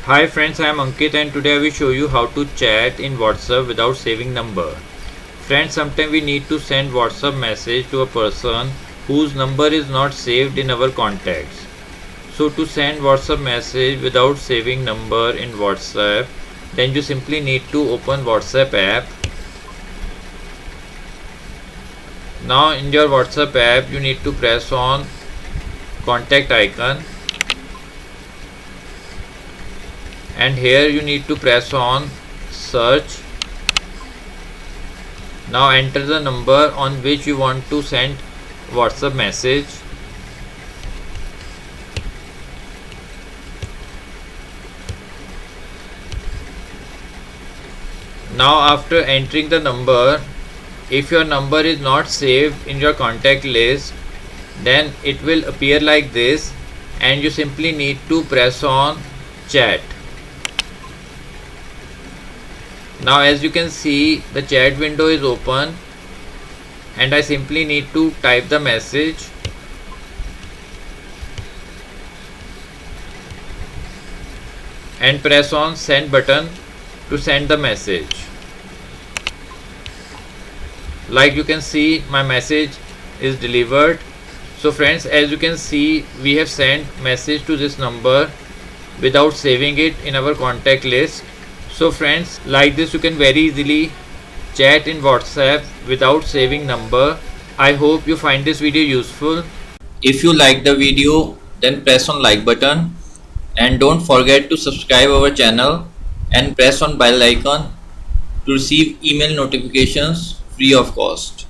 Hi friends, I am Ankit and today I will show you how to chat in WhatsApp without saving number. Friends, sometimes we need to send WhatsApp message to a person whose number is not saved in our contacts. So to send WhatsApp message without saving number in WhatsApp, then you simply need to open WhatsApp app. Now in your WhatsApp app, you need to press on contact icon. And here you need to press on search. Now enter the number on which you want to send WhatsApp message. Now after entering the number, if your number is not saved in your contact list, then it will appear like this and you simply need to press on chat. Now as you can see, the chat window is open and I simply need to type the message. And press on send button to send the message. Like you can see, my message is delivered. So friends, as you can see, we have sent message to this number without saving it in our contact list. So friends, like this you can very easily chat in WhatsApp without saving number. I hope you find this video useful. If you like the video, then press on like button and don't forget to subscribe our channel and press on bell icon to receive email notifications free of cost.